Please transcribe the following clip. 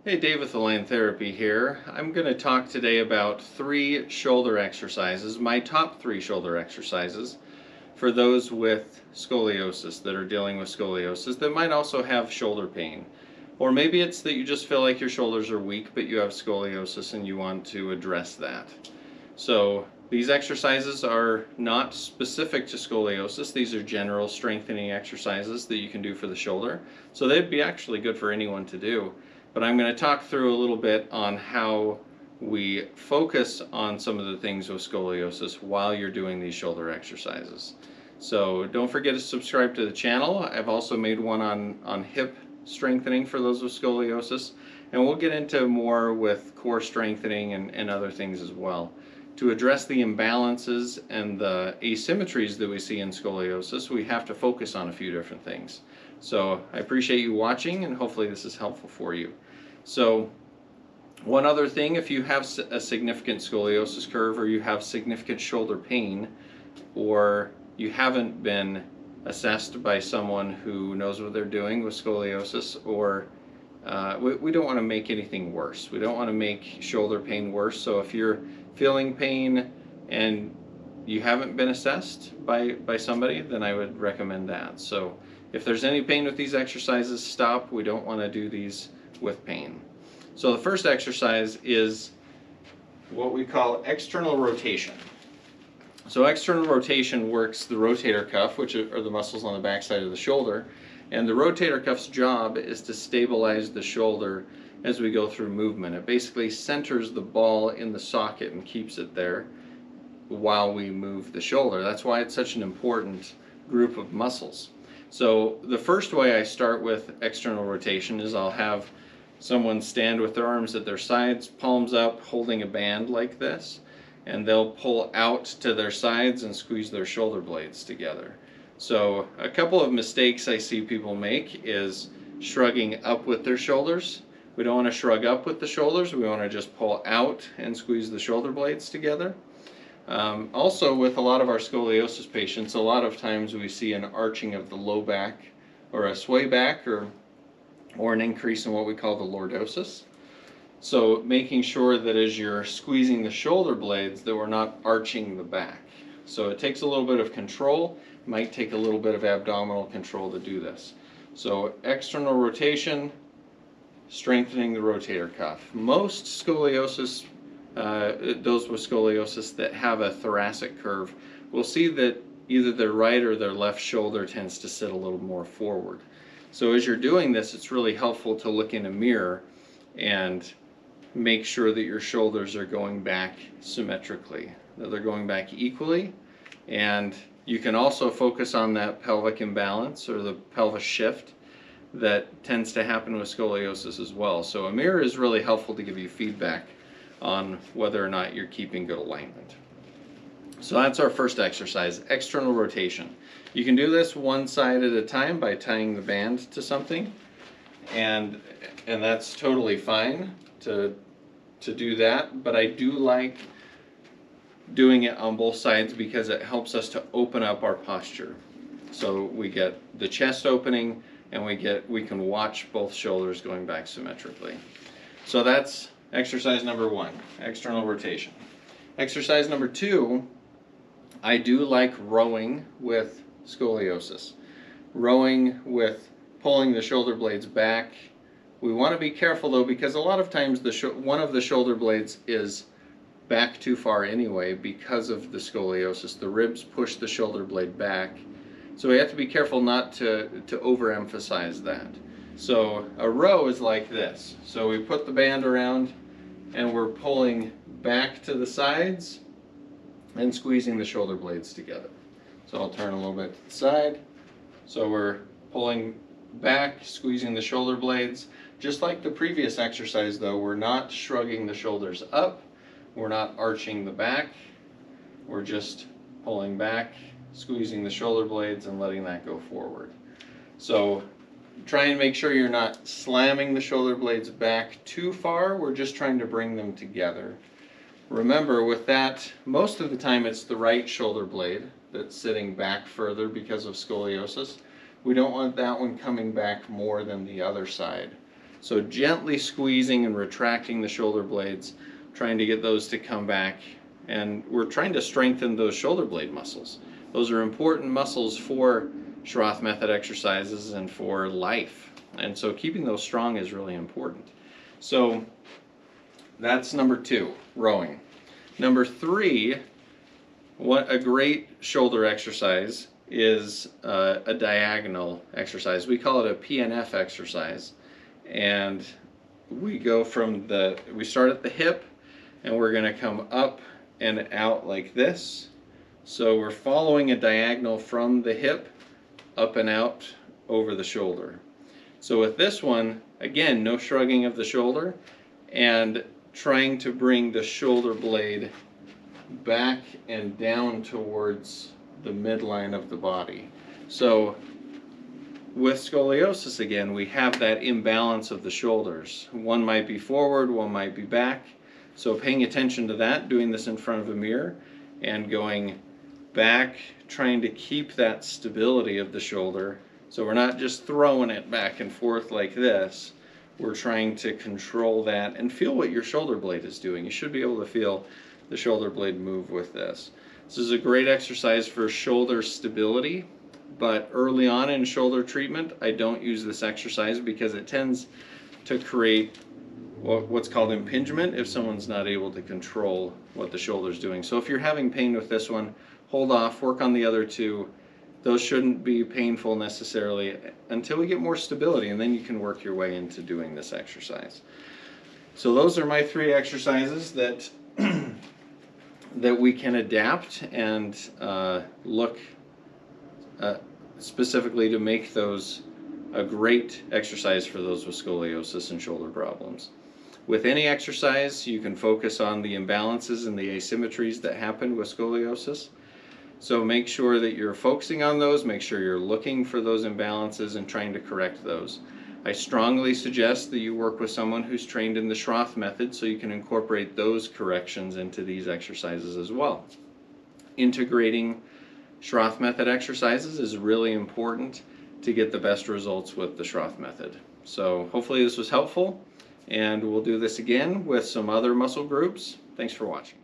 Hey, Dave with Align Therapy here. I'm going to talk today about 3 shoulder exercises, my top 3 shoulder exercises for those with scoliosis that are dealing with scoliosis that might also have shoulder pain. Or maybe it's that you just feel like your shoulders are weak but you have scoliosis and you want to address that. So these exercises are not specific to scoliosis. These are general strengthening exercises that you can do for the shoulder. So they'd be actually good for anyone to do. But I'm going to talk through a little bit on how we focus on some of the things with scoliosis while you're doing these shoulder exercises. So don't forget to subscribe to the channel. I've also made one on hip strengthening for those with scoliosis. And we'll get into more with core strengthening and other things as well. To address the imbalances and the asymmetries that we see in scoliosis, we have to focus on a few different things. So I appreciate you watching, and hopefully this is helpful for you. So one other thing, if you have a significant scoliosis curve or you have significant shoulder pain, or you haven't been assessed by someone who knows what they're doing with scoliosis, or we don't want to make anything worse. We don't want to make shoulder pain worse. So if you're feeling pain and you haven't been assessed by somebody, then I would recommend that. So if there's any pain with these exercises, stop. We don't want to do these with pain. So the first exercise is what we call external rotation. So external rotation works the rotator cuff, which are the muscles on the back side of the shoulder, and the rotator cuff's job is to stabilize the shoulder as we go through movement. It basically centers the ball in the socket and keeps it there while we move the shoulder. That's why it's such an important group of muscles. So the first way I start with external rotation is I'll have someone stand with their arms at their sides, palms up, holding a band like this, and they'll pull out to their sides and squeeze their shoulder blades together. So a couple of mistakes I see people make is shrugging up with their shoulders. We don't want to shrug up with the shoulders, we want to just pull out and squeeze the shoulder blades together. Also, with a lot of our scoliosis patients, a lot of times we see an arching of the low back or a sway back or an increase in what we call the lordosis. So making sure that as you're squeezing the shoulder blades that we're not arching the back. So it takes a little bit of control, might take a little bit of abdominal control to do this. So external rotation, strengthening the rotator cuff. Most scoliosis, those with scoliosis that have a thoracic curve, will see that either their right or their left shoulder tends to sit a little more forward. So as you're doing this, it's really helpful to look in a mirror and make sure that your shoulders are going back symmetrically, that they're going back equally. And you can also focus on that pelvic imbalance or the pelvis shift that tends to happen with scoliosis as well. So a mirror is really helpful to give you feedback on whether or not you're keeping good alignment. So that's our first exercise, external rotation. You can do this one side at a time by tying the band to something, and that's totally fine to do that, but I do like doing it on both sides because it helps us to open up our posture. So we get the chest opening and we can watch both shoulders going back symmetrically. So that's exercise number 1, external rotation. Exercise number 2, I do like rowing with scoliosis. Rowing with pulling the shoulder blades back. We want to be careful though, because a lot of times one of the shoulder blades is back too far anyway because of the scoliosis. The ribs push the shoulder blade back. So we have to be careful not to overemphasize that. So a row is like this. So we put the band around and we're pulling back to the sides and squeezing the shoulder blades together. So I'll turn a little bit to the side. So we're pulling back, squeezing the shoulder blades. Just like the previous exercise though, we're not shrugging the shoulders up, we're not arching the back, we're just pulling back, squeezing the shoulder blades and letting that go forward. So try and make sure you're not slamming the shoulder blades back too far, we're just trying to bring them together. Remember with that, most of the time it's the right shoulder blade that's sitting back further because of scoliosis. We don't want that one coming back more than the other side. So gently squeezing and retracting the shoulder blades, trying to get those to come back, and we're trying to strengthen those shoulder blade muscles. Those are important muscles for Schroth method exercises and for life, and so keeping those strong is really important. So that's number 2, rowing. Number 3, what a great shoulder exercise is a diagonal exercise. We call it a PNF exercise, and we go from we start at the hip, and we're going to come up and out like this. So we're following a diagonal from the hip up and out over the shoulder. So with this one, again, no shrugging of the shoulder, and trying to bring the shoulder blade back and down towards the midline of the body. So with scoliosis, again, we have that imbalance of the shoulders. One might be forward, one might be back. So paying attention to that, doing this in front of a mirror and going back, trying to keep that stability of the shoulder. So we're not just throwing it back and forth like this. We're trying to control that and feel what your shoulder blade is doing. You should be able to feel the shoulder blade move with this. This is a great exercise for shoulder stability, but early on in shoulder treatment, I don't use this exercise because it tends to create what's called impingement if someone's not able to control what the shoulder's doing. So if you're having pain with this one, hold off, work on the other 2. Those shouldn't be painful necessarily until we get more stability, and then you can work your way into doing this exercise. So those are my 3 exercises that that we can adapt and look specifically to make those a great exercise for those with scoliosis and shoulder problems. With any exercise, you can focus on the imbalances and the asymmetries that happen with scoliosis. So make sure that you're focusing on those, make sure you're looking for those imbalances and trying to correct those. I strongly suggest that you work with someone who's trained in the Schroth method so you can incorporate those corrections into these exercises as well. Integrating Schroth method exercises is really important to get the best results with the Schroth method. So hopefully this was helpful, and we'll do this again with some other muscle groups. Thanks for watching.